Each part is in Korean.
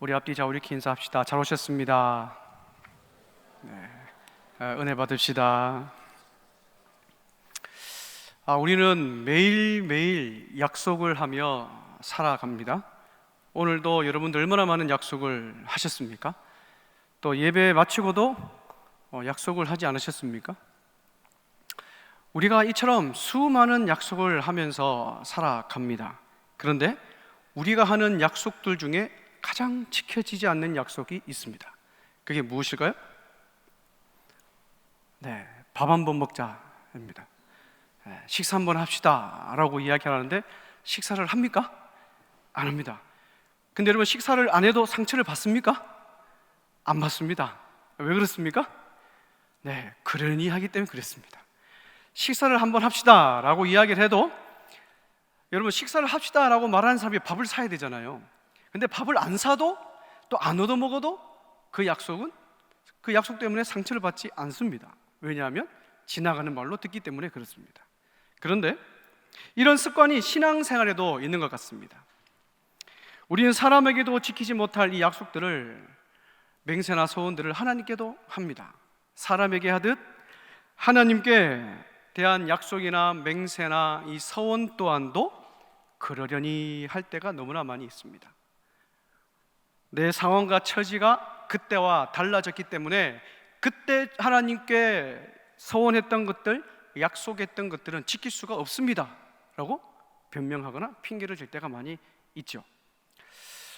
우리 앞뒤 좌우리 인사합시다. 잘 오셨습니다. 네, 은혜 받읍시다. 우리는 매일매일 약속을 하며 살아갑니다. 오늘도 여러분들 얼마나 많은 약속을 하셨습니까? 또 예배 마치고도 약속을 하지 않으셨습니까? 우리가 이처럼 수많은 약속을 하면서 살아갑니다. 그런데 우리가 하는 약속들 중에 가장 지켜지지 않는 약속이 있습니다. 그게 무엇일까요? 네, 밥 한번 먹자입니다. 식사 한번 합시다 라고 이야기하는데 식사를 합니까? 안 합니다. 근데 여러분, 식사를 안 해도 상처를 받습니까? 안 받습니다. 왜 그렇습니까? 네, 그러니 하기 때문에 그렇습니다. 식사를 한번 합시다 라고 이야기를 해도, 여러분, 식사를 합시다 라고 말하는 사람이 밥을 사야 되잖아요. 근데 밥을 안 사도 또 안 얻어 먹어도 그 약속 때문에 상처를 받지 않습니다. 왜냐하면 지나가는 말로 듣기 때문에 그렇습니다. 그런데 이런 습관이 신앙생활에도 있는 것 같습니다. 우리는 사람에게도 지키지 못할 이 약속들을, 맹세나 소원들을 하나님께도 합니다. 사람에게 하듯 하나님께 대한 약속이나 맹세나 이 서원 또한도 그러려니 할 때가 너무나 많이 있습니다. 내 상황과 처지가 그때와 달라졌기 때문에 그때 하나님께 서원했던 것들, 약속했던 것들은 지킬 수가 없습니다 라고 변명하거나 핑계를 댈 때가 많이 있죠.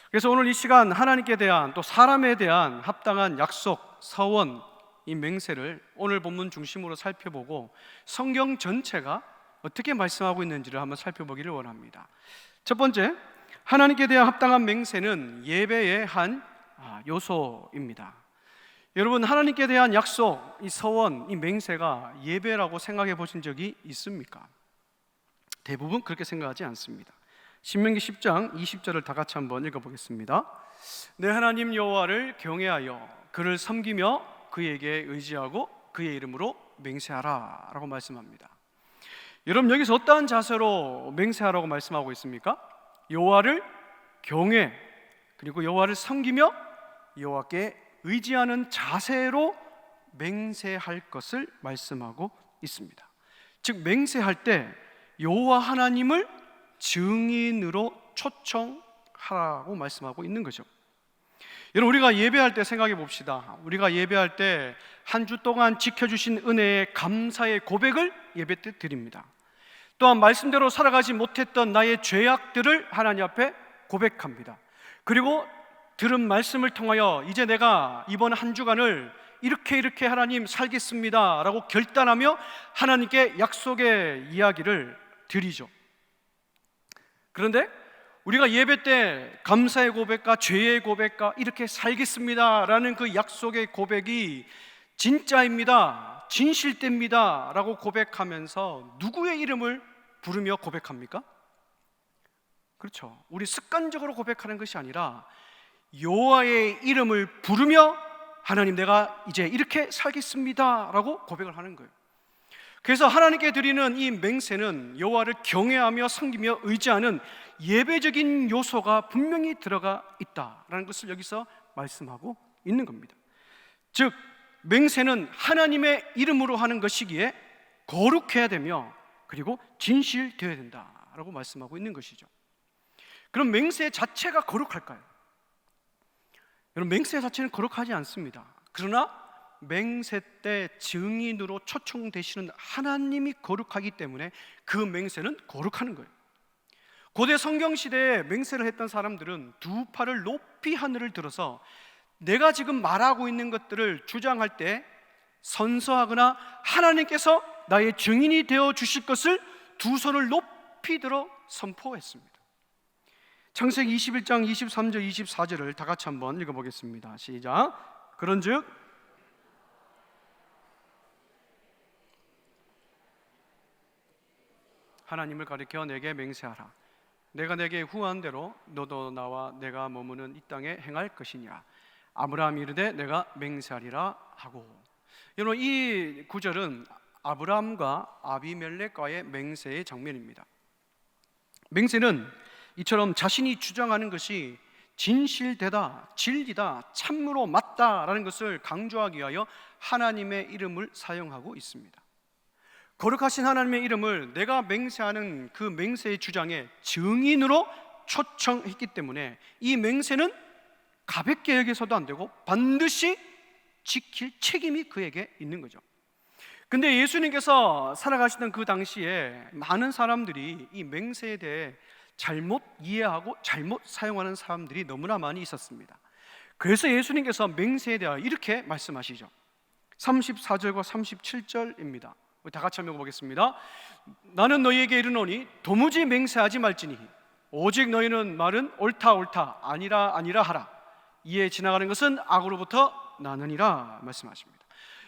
그래서 오늘 이 시간 하나님께 대한, 또 사람에 대한 합당한 약속, 서원, 이 맹세를 오늘 본문 중심으로 살펴보고 성경 전체가 어떻게 말씀하고 있는지를 한번 살펴보기를 원합니다. 첫 번째, 하나님께 대한 합당한 맹세는 예배의 한 요소입니다. 여러분, 하나님께 대한 약속, 이 서원, 이 맹세가 예배라고 생각해 보신 적이 있습니까? 대부분 그렇게 생각하지 않습니다. 신명기 10장 20절을 다 같이 한번 읽어보겠습니다. 내 하나님 여호와를 경외하여 그를 섬기며 그에게 의지하고 그의 이름으로 맹세하라 라고 말씀합니다. 여러분, 여기서 어떠한 자세로 맹세하라고 말씀하고 있습니까? 여호와를 경외, 그리고 여호와를 섬기며 여호와께 의지하는 자세로 맹세할 것을 말씀하고 있습니다. 즉, 맹세할 때 여호와 하나님을 증인으로 초청하라고 말씀하고 있는 거죠. 여러분, 우리가 예배할 때 생각해 봅시다. 우리가 예배할 때 한 주 동안 지켜주신 은혜에 감사의 고백을 예배 때 드립니다. 또한 말씀대로 살아가지 못했던 나의 죄악들을 하나님 앞에 고백합니다. 그리고 들은 말씀을 통하여 이제 내가 이번 한 주간을 이렇게 하나님 살겠습니다 라고 결단하며 하나님께 약속의 이야기를 드리죠. 그런데 우리가 예배 때 감사의 고백과 죄의 고백과 이렇게 살겠습니다 라는 그 약속의 고백이 진짜입니다, 진실됩니다 라고 고백하면서 누구의 이름을 부르며 고백합니까? 그렇죠. 우리 습관적으로 고백하는 것이 아니라 여호와의 이름을 부르며 하나님, 내가 이제 이렇게 살겠습니다 라고 고백을 하는 거예요. 그래서 하나님께 드리는 이 맹세는 여호와를 경외하며 섬기며 의지하는 예배적인 요소가 분명히 들어가 있다라는 것을 여기서 말씀하고 있는 겁니다. 즉, 맹세는 하나님의 이름으로 하는 것이기에 거룩해야 되며 그리고 진실되어야 된다라고 말씀하고 있는 것이죠. 그럼 맹세 자체가 거룩할까요? 여러분, 맹세 자체는 거룩하지 않습니다. 그러나 맹세 때 증인으로 초청되시는 하나님이 거룩하기 때문에 그 맹세는 거룩하는 거예요. 고대 성경시대에 맹세를 했던 사람들은 두 팔을 높이 하늘을 들어서 내가 지금 말하고 있는 것들을 주장할 때 선서하거나 하나님께서 나의 증인이 되어 주실 것을 두 손을 높이 들어 선포했습니다. 창세기 21장 23절 24절을 다 같이 한번 읽어보겠습니다. 시작. 그런즉 하나님을 가리켜 내게 맹세하라. 내가 내게 후한 대로 너도 나와 내가 머무는 이 땅에 행할 것이니라. 아브라함이 이르되 내가 맹세하리라 하고. 여러분, 이 구절은 아브라함과 아비멜렉과의 맹세의 장면입니다. 맹세는 이처럼 자신이 주장하는 것이 진실되다, 진리다, 참으로 맞다라는 것을 강조하기 위하여 하나님의 이름을 사용하고 있습니다. 거룩하신 하나님의 이름을 내가 맹세하는 그 맹세의 주장에 증인으로 초청했기 때문에 이 맹세는 가볍게 여겨서도 안 되고 반드시 지킬 책임이 그에게 있는 거죠. 근데 예수님께서 살아가시던 그 당시에 많은 사람들이 이 맹세에 대해 잘못 이해하고 잘못 사용하는 사람들이 너무나 많이 있었습니다. 그래서 예수님께서 맹세에 대하여 이렇게 말씀하시죠. 34절과 37절입니다. 다 같이 한번 읽어보겠습니다. 나는 너희에게 이르노니 도무지 맹세하지 말지니 오직 너희는 말은 옳다 옳다 아니라 아니라 하라. 이에 지나가는 것은 악으로부터 나느니라 말씀하십니다.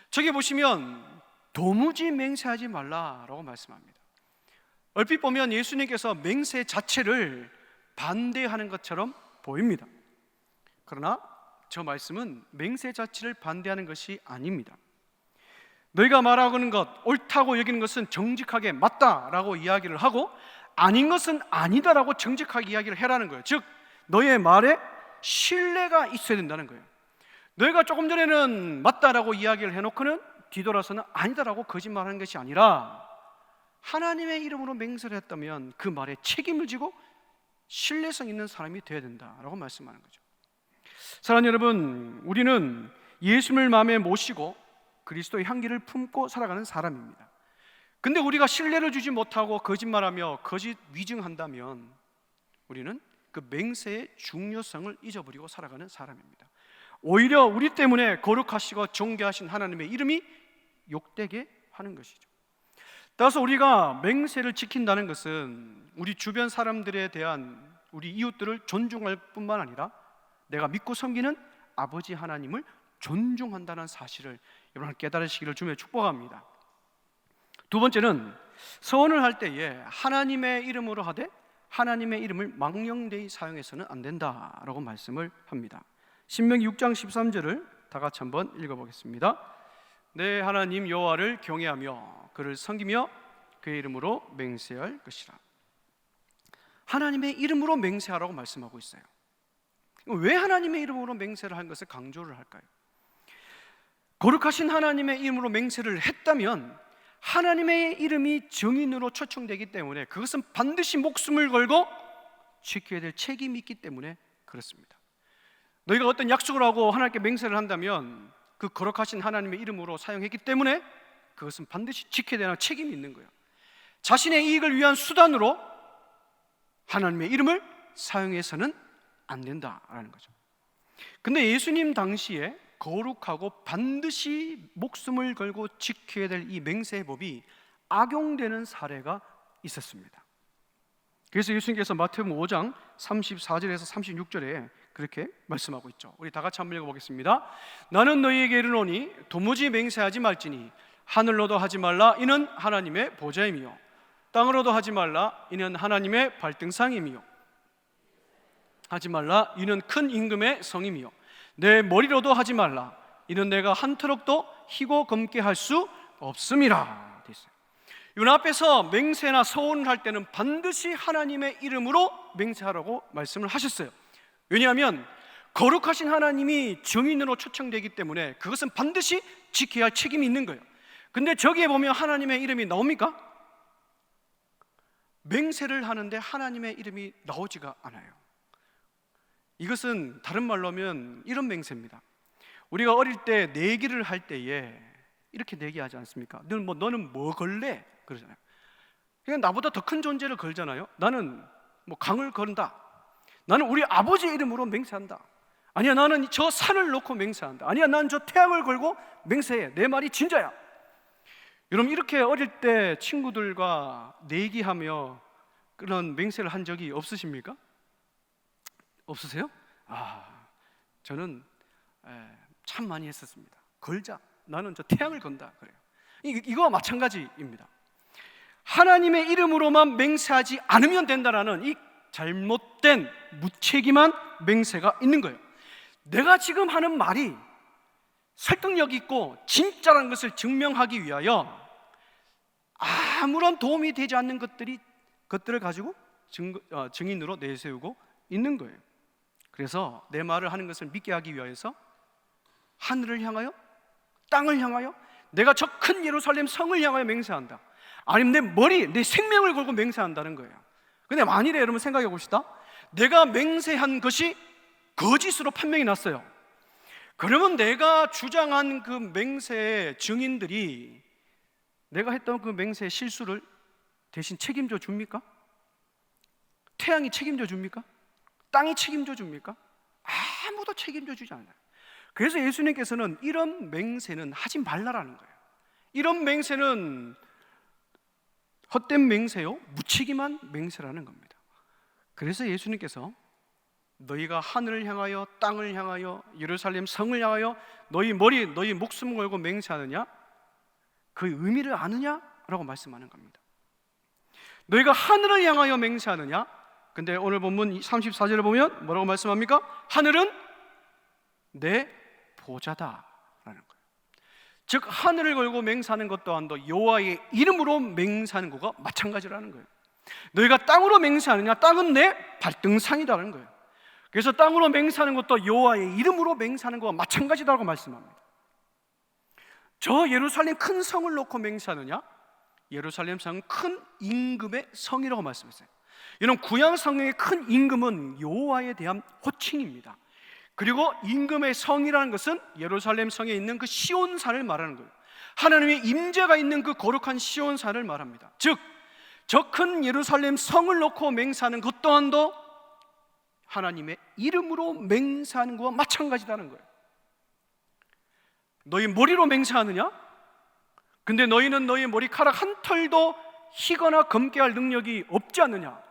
저기 보시면 도무지 맹세하지 말라라고 말씀합니다. 얼핏 보면 예수님께서 맹세 자체를 반대하는 것처럼 보입니다. 그러나 저 말씀은 맹세 자체를 반대하는 것이 아닙니다. 너희가 말하는 것, 옳다고 여기는 것은 정직하게 맞다라고 이야기를 하고 아닌 것은 아니다라고 정직하게 이야기를 해라는 거예요. 즉 너희의 말에 신뢰가 있어야 된다는 거예요. 너희가 조금 전에는 맞다라고 이야기를 해놓고는 뒤돌아서는 아니다라고 거짓말하는 것이 아니라 하나님의 이름으로 맹세를 했다면 그 말에 책임을 지고 신뢰성 있는 사람이 되어야 된다라고 말씀하는 거죠. 사랑하는 여러분, 우리는 예수님을 마음에 모시고 그리스도의 향기를 품고 살아가는 사람입니다. 근데 우리가 신뢰를 주지 못하고 거짓말하며 거짓 위증한다면 우리는 그 맹세의 중요성을 잊어버리고 살아가는 사람입니다. 오히려 우리 때문에 거룩하시고 존귀하신 하나님의 이름이 욕되게 하는 것이죠. 따라서 우리가 맹세를 지킨다는 것은 우리 주변 사람들에 대한 우리 이웃들을 존중할 뿐만 아니라 내가 믿고 섬기는 아버지 하나님을 존중한다는 사실을 여러분 깨달으시기를 주며 축복합니다. 두 번째는 서원을 할 때에 하나님의 이름으로 하되 하나님의 이름을 망령되이 사용해서는 안 된다라고 말씀을 합니다. 신명기 6장 13절을 다 같이 한번 읽어보겠습니다. 내 하나님 여호와를 경외하며 그를 섬기며 그의 이름으로 맹세할 것이라. 하나님의 이름으로 맹세하라고 말씀하고 있어요. 왜 하나님의 이름으로 맹세를 한 것을 강조를 할까요? 거룩하신 하나님의 이름으로 맹세를 했다면 하나님의 이름이 증인으로 초청되기 때문에 그것은 반드시 목숨을 걸고 지켜야 될 책임이 있기 때문에 그렇습니다. 너희가 어떤 약속을 하고 하나님께 맹세를 한다면 그 거룩하신 하나님의 이름으로 사용했기 때문에 그것은 반드시 지켜야 되는 책임이 있는 거예요. 자신의 이익을 위한 수단으로 하나님의 이름을 사용해서는 안 된다라는 거죠. 근데 예수님 당시에 거룩하고 반드시 목숨을 걸고 지켜야 될 이 맹세의 법이 악용되는 사례가 있었습니다. 그래서 예수님께서 마태복음 5장 34절에서 36절에 그렇게 말씀하고 있죠. 우리 다 같이 한번 읽어보겠습니다. 나는 너희에게 이르노니 도무지 맹세하지 말지니 하늘로도 하지 말라 이는 하나님의 보좌임이요 땅으로도 하지 말라 이는 하나님의 발등상임이요 하지 말라 이는 큰 임금의 성임이요 내 머리로도 하지 말라 이는 내가 한 터럭도 희고 검게 할 수 없음이라 되어 있어요. 이 앞에서 맹세나 서원을 할 때는 반드시 하나님의 이름으로 맹세하라고 말씀을 하셨어요. 왜냐하면 거룩하신 하나님이 증인으로 초청되기 때문에 그것은 반드시 지켜야 할 책임이 있는 거예요. 근데 저기에 보면 하나님의 이름이 나옵니까? 맹세를 하는데 하나님의 이름이 나오지가 않아요. 이것은 다른 말로 하면 이런 맹세입니다. 우리가 어릴 때 내기를 할 때에 이렇게 내기하지 않습니까? 너는 뭐 걸래? 그러잖아요. 그냥 나보다 더 큰 존재를 걸잖아요. 나는 뭐 강을 건다. 나는 우리 아버지 이름으로 맹세한다. 아니야, 나는 저 산을 놓고 맹세한다. 아니야, 난 저 태양을 걸고 맹세해. 내 말이 진짜야. 여러분, 이렇게 어릴 때 친구들과 내기하며 그런 맹세를 한 적이 없으십니까? 없으세요? 저는 참 많이 했었습니다. 걸자. 나는 저 태양을 건다. 그래요. 이거와 마찬가지입니다. 하나님의 이름으로만 맹세하지 않으면 된다라는 이 잘못된 무책임한 맹세가 있는 거예요. 내가 지금 하는 말이 설득력 있고 진짜라는 것을 증명하기 위하여 아무런 도움이 되지 않는 것들을 가지고 증인으로 내세우고 있는 거예요. 그래서 내 말을 하는 것을 믿게 하기 위해서 하늘을 향하여 땅을 향하여 내가 저 큰 예루살렘 성을 향하여 맹세한다. 아니면 내 머리, 내 생명을 걸고 맹세한다는 거예요. 근데 만일에 여러분 생각해 봅시다. 내가 맹세한 것이 거짓으로 판명이 났어요. 그러면 내가 주장한 그 맹세의 증인들이 내가 했던 그 맹세의 실수를 대신 책임져 줍니까? 태양이 책임져 줍니까? 땅이 책임져 줍니까? 아무도 책임져 주지 않아요. 그래서 예수님께서는 이런 맹세는 하지 말라라는 거예요. 이런 맹세는 헛된 맹세요, 무책임한 맹세라는 겁니다. 그래서 예수님께서 너희가 하늘을 향하여 땅을 향하여 예루살렘 성을 향하여 너희 머리, 너희 목숨 걸고 맹세하느냐? 그 의미를 아느냐? 라고 말씀하는 겁니다. 너희가 하늘을 향하여 맹세하느냐? 근데 오늘 본문 34절을 보면 뭐라고 말씀합니까? 하늘은 내 보좌다 라는 거예요. 즉 하늘을 걸고 맹세하는 것 또한도 여호와의 이름으로 맹세하는 것과 마찬가지라는 거예요. 너희가 땅으로 맹세하느냐? 땅은 내 발등상이다라는 거예요. 그래서 땅으로 맹세하는 것도 여호와의 이름으로 맹세하는 것과 마찬가지다라고 말씀합니다. 저 예루살렘 큰 성을 놓고 맹세하느냐? 예루살렘 성은 큰 임금의 성이라고 말씀했어요. 이런 구약 성경의 큰 임금은 여호와에 대한 호칭입니다. 그리고 임금의 성이라는 것은 예루살렘 성에 있는 그 시온산을 말하는 거예요. 하나님의 임재가 있는 그 거룩한 시온산을 말합니다. 즉, 저 큰 예루살렘 성을 놓고 맹세하는 것 또한도 하나님의 이름으로 맹세하는 것과 마찬가지다는 거예요. 너희 머리로 맹세하느냐? 근데 너희는 너희 머리카락 한 털도 희거나 검게 할 능력이 없지 않느냐?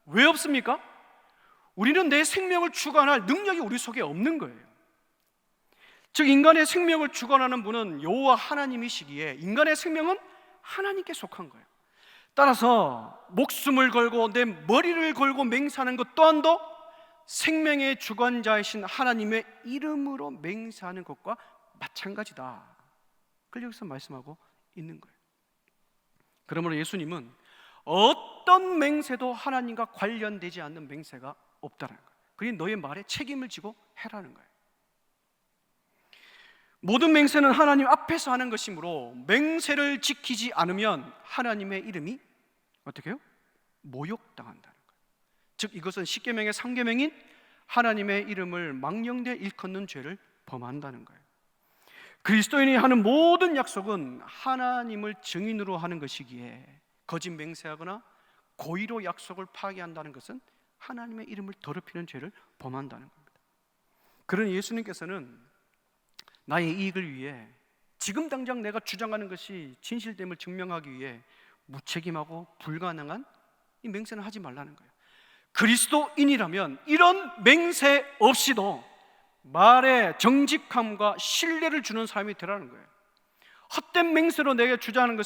왜 없습니까? 우리는 내 생명을 주관할 능력이 우리 속에 없는 거예요. 즉 인간의 생명을 주관하는 분은 여호와 하나님이시기에 인간의 생명은 하나님께 속한 거예요. 따라서 목숨을 걸고 내 머리를 걸고 맹세하는 것 또한도 생명의 주관자이신 하나님의 이름으로 맹세하는 것과 마찬가지다. 그걸 여기서 말씀하고 있는 거예요. 그러므로 예수님은 어떤 맹세도 하나님과 관련되지 않는 맹세가 없다는 거예요. 그게 너의 말에 책임을 지고 해라는 거예요. 모든 맹세는 하나님 앞에서 하는 것이므로 맹세를 지키지 않으면 하나님의 이름이 어떻게 해요? 모욕당한다는 거예요. 즉 이것은 십계명의 상계명인 하나님의 이름을 망령되이 일컫는 죄를 범한다는 거예요. 그리스도인이 하는 모든 약속은 하나님을 증인으로 하는 것이기에 거짓 맹세하거나 고의로 약속을 파기한다는 것은 하나님의 이름을 더럽히는 죄를 범한다는 겁니다. 그러니 예수님께서는 나의 이익을 위해 지금 당장 내가 주장하는 것이 진실됨을 증명하기 위해 무책임하고 불가능한 이 맹세는 하지 말라는 거예요. 그리스도인이라면 이런 맹세 없이도 말에 정직함과 신뢰를 주는 삶이 되라는 거예요. 헛된 맹세로 내게 주장하는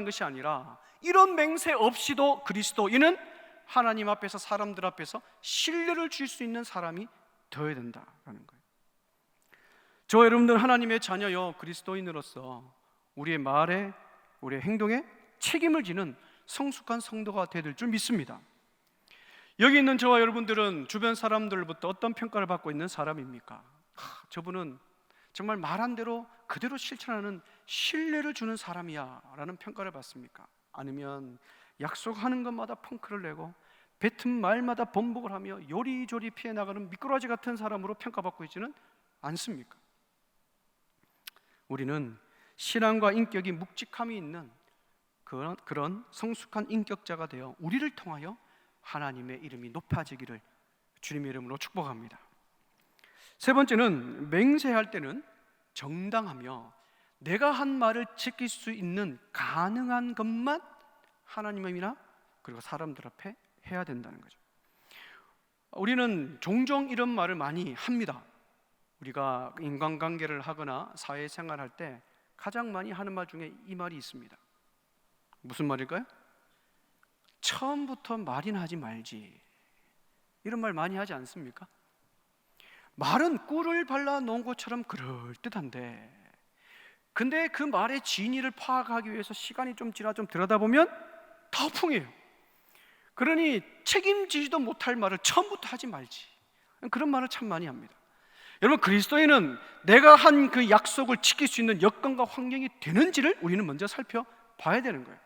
것이 아니라 이런 맹세 없이도 그리스도인은 하나님 앞에서 사람들 앞에서 신뢰를 줄 수 있는 사람이 되어야 된다는 거예요. 저 여러분들 하나님의 자녀요 그리스도인으로서 우리의 말에 우리의 행동에 책임을 지는 성숙한 성도가 되야 될 줄 믿습니다. 여기 있는 저와 여러분들은 주변 사람들로부터 어떤 평가를 받고 있는 사람입니까? 저분은 정말 말한 대로 그대로 실천하는 신뢰를 주는 사람이야 라는 평가를 받습니까? 아니면 약속하는 것마다 펑크를 내고 뱉은 말마다 번복을 하며 요리조리 피해 나가는 미꾸라지 같은 사람으로 평가받고 있지는 않습니까? 우리는 신앙과 인격이 묵직함이 있는 그런 성숙한 인격자가 되어 우리를 통하여 하나님의 이름이 높아지기를 주님의 이름으로 축복합니다. 세 번째는 맹세할 때는 정당하며 내가 한 말을 지킬 수 있는 가능한 것만 하나님이나 그리고 사람들 앞에 해야 된다는 거죠. 우리는 종종 이런 말을 많이 합니다. 우리가 인간관계를 하거나 사회생활할 때 가장 많이 하는 말 중에 이 말이 있습니다. 무슨 말일까요? 처음부터 말이나 하지 말지. 이런 말 많이 하지 않습니까? 말은 꿀을 발라놓은 것처럼 그럴듯한데 근데 그 말의 진위를 파악하기 위해서 시간이 좀 지나 좀 들여다보면 더 풍해요. 그러니 책임지지도 못할 말을 처음부터 하지 말지. 그런 말을 참 많이 합니다. 여러분, 그리스도인은 내가 한 그 약속을 지킬 수 있는 여건과 환경이 되는지를 우리는 먼저 살펴봐야 되는 거예요.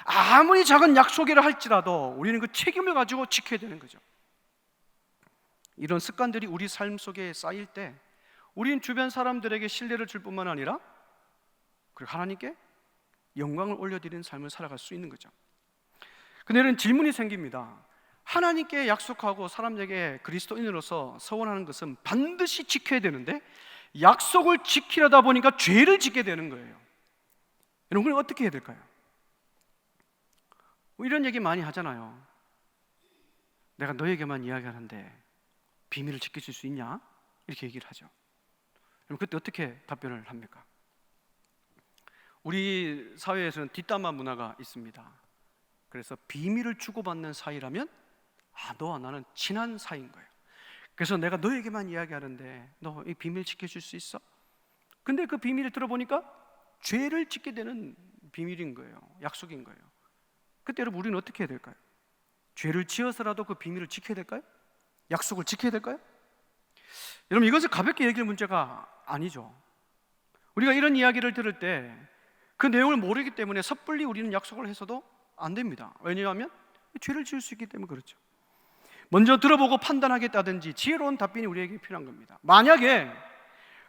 아무리 작은 약속이라 할지라도 우리는 그 책임을 가지고 지켜야 되는 거죠. 이런 습관들이 우리 삶 속에 쌓일 때 우리는 주변 사람들에게 신뢰를 줄 뿐만 아니라 그리고 하나님께 영광을 올려드리는 삶을 살아갈 수 있는 거죠. 근데 이런 질문이 생깁니다. 하나님께 약속하고 사람에게 그리스도인으로서 서원하는 것은 반드시 지켜야 되는데 약속을 지키려다 보니까 죄를 짓게 되는 거예요. 여러분, 그럼 어떻게 해야 될까요? 이런 얘기 많이 하잖아요. 내가 너에게만 이야기하는데 비밀을 지켜줄 수 있냐? 이렇게 얘기를 하죠. 그럼 그때 어떻게 답변을 합니까? 우리 사회에서는 뒷담화 문화가 있습니다. 그래서 비밀을 주고받는 사이라면 너와 나는 친한 사이인 거예요. 그래서 내가 너에게만 이야기하는데 너 이 비밀 지켜줄 수 있어? 근데 그 비밀을 들어보니까 죄를 짓게 되는 비밀인 거예요. 약속인 거예요. 그때 여러분, 우리는 어떻게 해야 될까요? 죄를 지어서라도 그 비밀을 지켜야 될까요? 약속을 지켜야 될까요? 여러분, 이것을 가볍게 얘기할 문제가 아니죠. 우리가 이런 이야기를 들을 때 그 내용을 모르기 때문에 섣불리 우리는 약속을 해서도 안 됩니다. 왜냐하면 죄를 지을 수 있기 때문에 그렇죠. 먼저 들어보고 판단하겠다든지 지혜로운 답변이 우리에게 필요한 겁니다. 만약에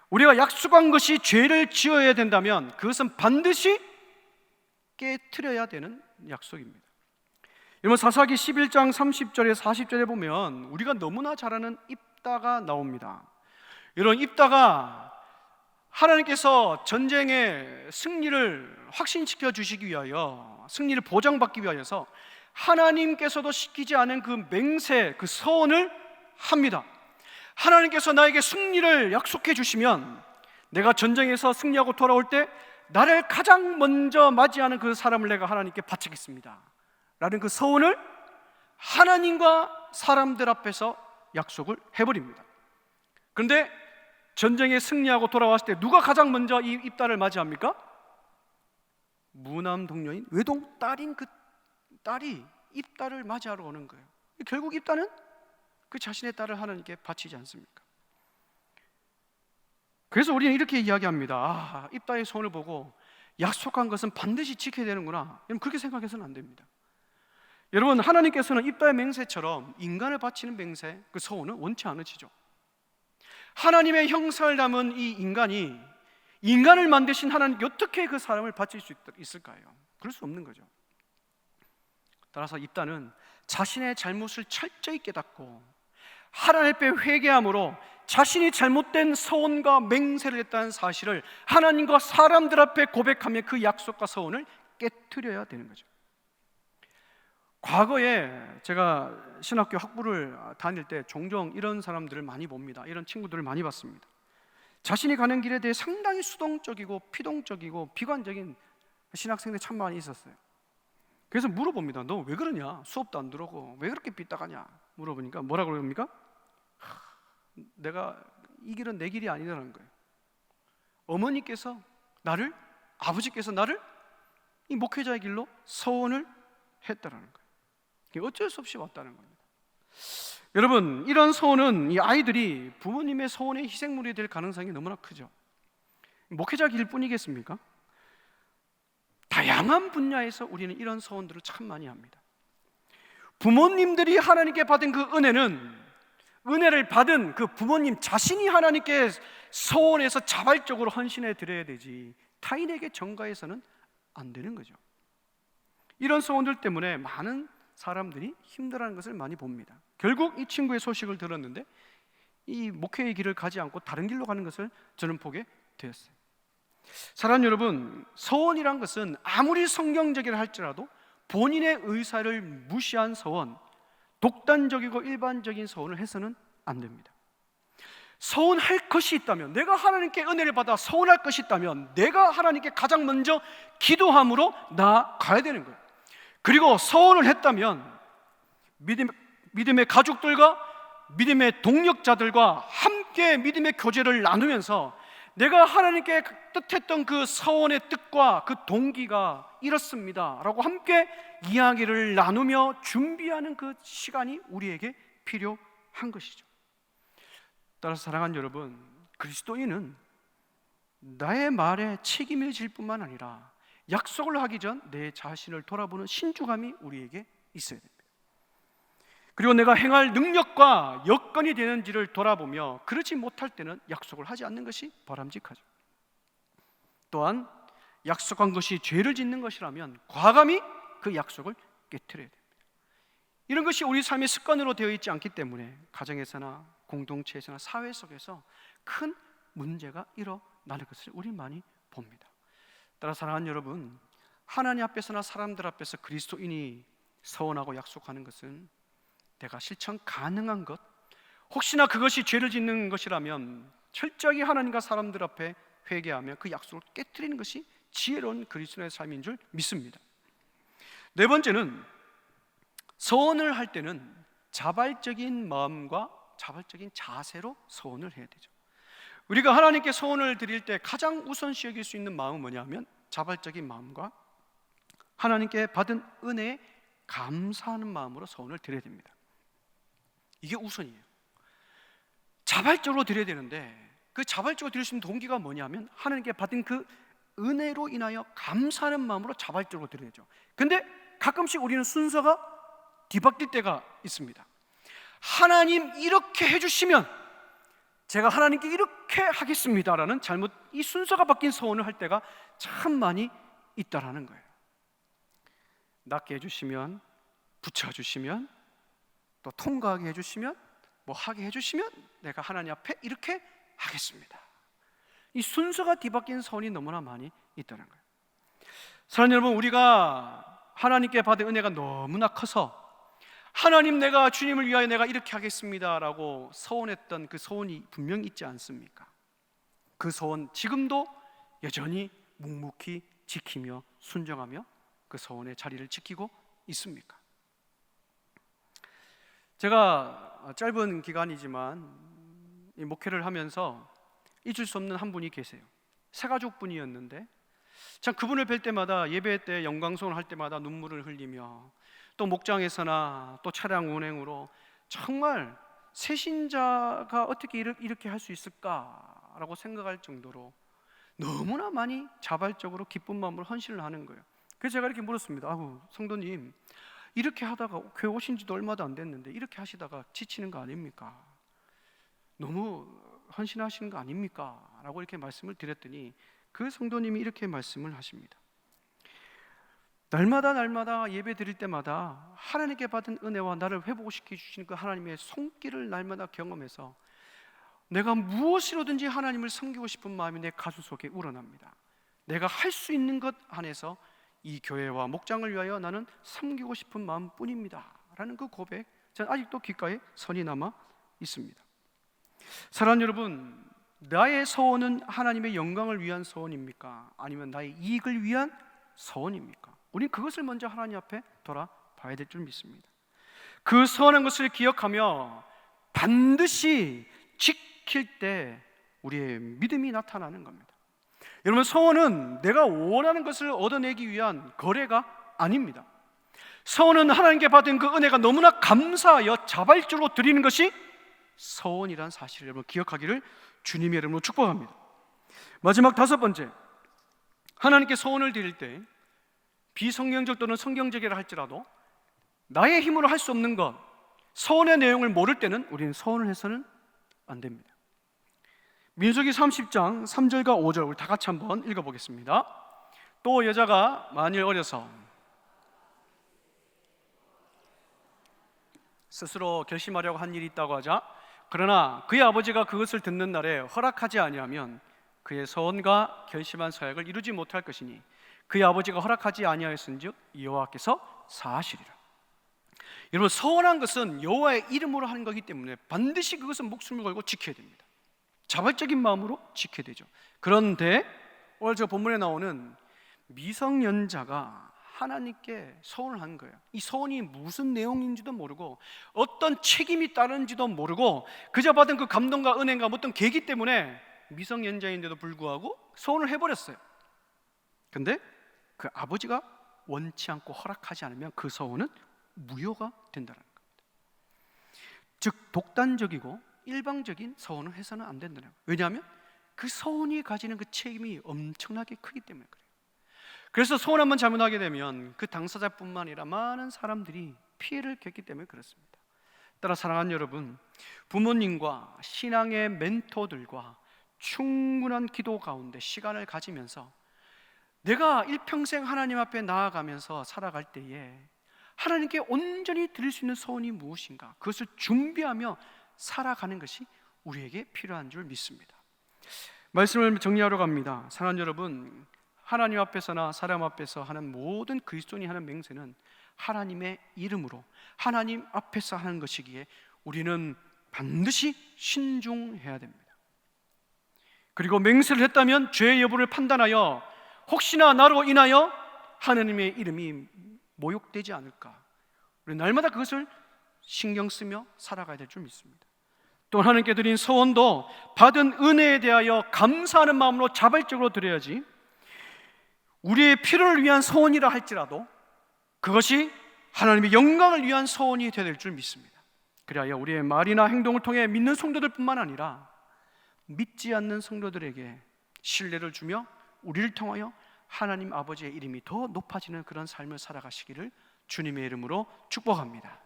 우리가 약속한 것이 죄를 지어야 된다면 그것은 반드시 깨트려야 되는 약속입니다. 여러분, 사사기 11장 30절에 40절에 보면 우리가 너무나 잘 아는 입다가 나옵니다. 이런 입다가 하나님께서 전쟁의 승리를 확신시켜 주시기 위하여, 승리를 보장받기 위하여서 하나님께서도 시키지 않은 그 맹세, 그 서원을 합니다. 하나님께서 나에게 승리를 약속해 주시면 내가 전쟁에서 승리하고 돌아올 때 나를 가장 먼저 맞이하는 그 사람을 내가 하나님께 바치겠습니다 라는 그 서원을 하나님과 사람들 앞에서 약속을 해버립니다. 그런데 전쟁에 승리하고 돌아왔을 때 누가 가장 먼저 이 입다를 맞이합니까? 무남 동료인 외동 딸인 그 딸이 입다를 맞이하러 오는 거예요. 결국 입다는 그 자신의 딸을 하나님께 바치지 않습니까? 그래서 우리는 이렇게 이야기합니다. 입다의 손을 보고 약속한 것은 반드시 지켜야 되는구나. 여러분, 그렇게 생각해서는 안 됩니다. 여러분, 하나님께서는 입다의 맹세처럼 인간을 바치는 맹세, 그 서원을 원치 않으시죠. 하나님의 형상을 담은 이 인간이 인간을 만드신 하나님께 어떻게 그 사람을 바칠 수 있을까요? 그럴 수 없는 거죠. 따라서 입다는 자신의 잘못을 철저히 깨닫고 하나님 앞에 회개함으로 자신이 잘못된 서원과 맹세를 했다는 사실을 하나님과 사람들 앞에 고백하며 그 약속과 서원을 깨트려야 되는 거죠. 과거에 제가 신학교 학부를 다닐 때 종종 이런 사람들을 많이 봅니다. 이런 친구들을 많이 봤습니다. 자신이 가는 길에 대해 상당히 수동적이고 피동적이고 비관적인 신학생들이 참 많이 있었어요. 그래서 물어봅니다. 너 왜 그러냐? 수업도 안 들어오고 왜 그렇게 삐딱하냐? 물어보니까 뭐라고 그럽니까? 내가 이 길은 내 길이 아니라는 거예요. 어머니께서 나를, 아버지께서 나를 이 목회자의 길로 서원을 했다라는 거예요. 어쩔 수 없이 왔다는 겁니다. 여러분, 이런 서원은 이 아이들이 부모님의 서원의 희생물이 될 가능성이 너무나 크죠. 목회자 길뿐이겠습니까? 다양한 분야에서 우리는 이런 서원들을 참 많이 합니다. 부모님들이 하나님께 받은 그 은혜를 받은 그 부모님 자신이 하나님께 서원해서 자발적으로 헌신해 드려야 되지 타인에게 전가해서는 안 되는 거죠. 이런 서원들 때문에 많은 사람들이 힘들어하는 것을 많이 봅니다. 결국 이 친구의 소식을 들었는데 이 목회의 길을 가지 않고 다른 길로 가는 것을 저는 보게 되었어요. 사랑하는 여러분, 서원이란 것은 아무리 성경적이라 할지라도 본인의 의사를 무시한 서원, 독단적이고 일반적인 서원을 해서는 안 됩니다. 서원할 것이 있다면, 내가 하나님께 은혜를 받아 서원할 것이 있다면 내가 하나님께 가장 먼저 기도함으로 나아가야 되는 거예요. 그리고 서원을 했다면 믿음의 가족들과 믿음의 동력자들과 함께 믿음의 교제를 나누면서 내가 하나님께 뜻했던 그 서원의 뜻과 그 동기가 이렇습니다 라고 함께 이야기를 나누며 준비하는 그 시간이 우리에게 필요한 것이죠. 따라서 사랑하는 여러분, 그리스도인은 나의 말에 책임을 질 뿐만 아니라 약속을 하기 전 내 자신을 돌아보는 신중함이 우리에게 있어야 됩니다. 그리고 내가 행할 능력과 여건이 되는지를 돌아보며 그렇지 못할 때는 약속을 하지 않는 것이 바람직하죠. 또한 약속한 것이 죄를 짓는 것이라면 과감히 그 약속을 깨트려야 됩니다. 이런 것이 우리 삶의 습관으로 되어 있지 않기 때문에 가정에서나 공동체에서나 사회 속에서 큰 문제가 일어나는 것을 우리 많이 봅니다. 따라 사랑하는 여러분, 하나님 앞에서나 사람들 앞에서 그리스도인이 서원하고 약속하는 것은 내가 실천 가능한 것, 혹시나 그것이 죄를 짓는 것이라면 철저히 하나님과 사람들 앞에 회개하며 그 약속을 깨트리는 것이 지혜로운 그리스도인의 삶인 줄 믿습니다. 네 번째는, 서원을 할 때는 자발적인 마음과 자발적인 자세로 서원을 해야 되죠. 우리가 하나님께 서원을 드릴 때 가장 우선시 여길 수 있는 마음은 뭐냐면 자발적인 마음과 하나님께 받은 은혜에 감사하는 마음으로 서원을 드려야 됩니다. 이게 우선이에요. 자발적으로 드려야 되는데 그 자발적으로 드릴 수 있는 동기가 뭐냐면 하나님께 받은 그 은혜로 인하여 감사하는 마음으로 자발적으로 드려야죠. 근데 가끔씩 우리는 순서가 뒤바뀔 때가 있습니다. 하나님 이렇게 해주시면 제가 하나님께 이렇게 하겠습니다라는 이 순서가 바뀐 서원을 할 때가 참 많이 있다라는 거예요. 낫게 해주시면, 붙여주시면, 또 통과하게 해주시면, 뭐 하게 해주시면 내가 하나님 앞에 이렇게 하겠습니다. 이 순서가 뒤바뀐 서원이 너무나 많이 있다는 거예요. 사랑하는 여러분, 우리가 하나님께 받은 은혜가 너무나 커서 하나님, 내가 주님을 위하여 내가 이렇게 하겠습니다라고 서원했던 그 서원이 분명히 있지 않습니까? 그 서원 지금도 여전히 묵묵히 지키며 순종하며 그 서원의 자리를 지키고 있습니까? 제가 짧은 기간이지만 이 목회를 하면서 잊을 수 없는 한 분이 계세요. 새가족 분이었는데 참 그분을 뵐 때마다, 예배 때 영광송을 할 때마다 눈물을 흘리며 또 목장에서나 또 차량 운행으로 정말 새신자가 어떻게 이렇게 할 수 있을까라고 생각할 정도로 너무나 많이 자발적으로 기쁜 마음으로 헌신을 하는 거예요. 그래서 제가 이렇게 물었습니다. 아우, 성도님, 이렇게 하다가 교회 오신 지도 얼마도 안 됐는데 이렇게 하시다가 지치는 거 아닙니까? 너무 헌신하시는 거 아닙니까? 라고 이렇게 말씀을 드렸더니 그 성도님이 이렇게 말씀을 하십니다. 날마다 예배 드릴 때마다 하나님께 받은 은혜와 나를 회복시켜 주시는 그 하나님의 손길을 날마다 경험해서 내가 무엇으로든지 하나님을 섬기고 싶은 마음이 내 가슴 속에 우러납니다. 내가 할 수 있는 것 안에서 이 교회와 목장을 위하여 나는 섬기고 싶은 마음뿐입니다 라는 그 고백, 저는 아직도 귓가에 선이 남아 있습니다. 사랑하는 여러분, 나의 서원은 하나님의 영광을 위한 서원입니까? 아니면 나의 이익을 위한 서원입니까? 우리는 그것을 먼저 하나님 앞에 돌아봐야 될 줄 믿습니다. 그 서원한 것을 기억하며 반드시 지킬 때 우리의 믿음이 나타나는 겁니다. 여러분, 서원은 내가 원하는 것을 얻어내기 위한 거래가 아닙니다. 서원은 하나님께 받은 그 은혜가 너무나 감사하여 자발적으로 드리는 것이 서원이라는 사실을 여러분 기억하기를 주님의 이름으로 축복합니다. 마지막 다섯 번째, 하나님께 서원을 드릴 때 비성경적 또는 성경적이라 할지라도 나의 힘으로 할 수 없는 것, 서원의 내용을 모를 때는 우리는 서원을 해서는 안 됩니다. 민수기 30장 3절과 5절 우리 다 같이 한번 읽어보겠습니다. 또 여자가 만일 어려서 스스로 결심하려고 한 일이 있다고 하자, 그러나 그의 아버지가 그것을 듣는 날에 허락하지 아니하면 그의 서원과 결심한 서약을 이루지 못할 것이니 그의 아버지가 허락하지 아니하였은즉 여호와께서 사하시리라. 여러분, 서원한 것은 여호와의 이름으로 하는 거기 때문에 반드시 그것은 목숨을 걸고 지켜야 됩니다. 자발적인 마음으로 지켜야 되죠. 그런데 오늘 저 본문에 나오는 미성년자가 하나님께 서원을 한 거예요. 이 서원이 무슨 내용인지도 모르고 어떤 책임이 따르는지도 모르고 그저 받은 그 감동과 은혜가 어떤 계기 때문에 미성년자인데도 불구하고 서원을 해버렸어요. 근데 그 아버지가 원치 않고 허락하지 않으면 그 서원은 무효가 된다는 겁니다. 즉 독단적이고 일방적인 서원을 해서는 안 된다는 거예요. 왜냐하면 그 서원이 가지는 그 책임이 엄청나게 크기 때문에 그래요. 그래서 서원 한번 잘못하게 되면 그 당사자뿐만 아니라 많은 사람들이 피해를 겪기 때문에 그렇습니다. 따라 사랑하는 여러분, 부모님과 신앙의 멘토들과 충분한 기도 가운데 시간을 가지면서 내가 일평생 하나님 앞에 나아가면서 살아갈 때에 하나님께 온전히 드릴 수 있는 소원이 무엇인가, 그것을 준비하며 살아가는 것이 우리에게 필요한 줄 믿습니다. 말씀을 정리하러 갑니다. 사랑하는 여러분, 하나님 앞에서나 사람 앞에서 하는 모든 그리스도인이 하는 맹세는 하나님의 이름으로 하나님 앞에서 하는 것이기에 우리는 반드시 신중해야 됩니다. 그리고 맹세를 했다면 죄의 여부를 판단하여 혹시나 나로 인하여 하나님의 이름이 모욕되지 않을까, 우리 날마다 그것을 신경 쓰며 살아가야 될 줄 믿습니다. 또 하나님께 드린 서원도 받은 은혜에 대하여 감사하는 마음으로 자발적으로 드려야지, 우리의 필요를 위한 서원이라 할지라도 그것이 하나님의 영광을 위한 서원이 되어야 될 줄 믿습니다. 그리하여 우리의 말이나 행동을 통해 믿는 성도들뿐만 아니라 믿지 않는 성도들에게 신뢰를 주며 우리를 통하여 하나님 아버지의 이름이 더 높아지는 그런 삶을 살아가시기를 주님의 이름으로 축복합니다.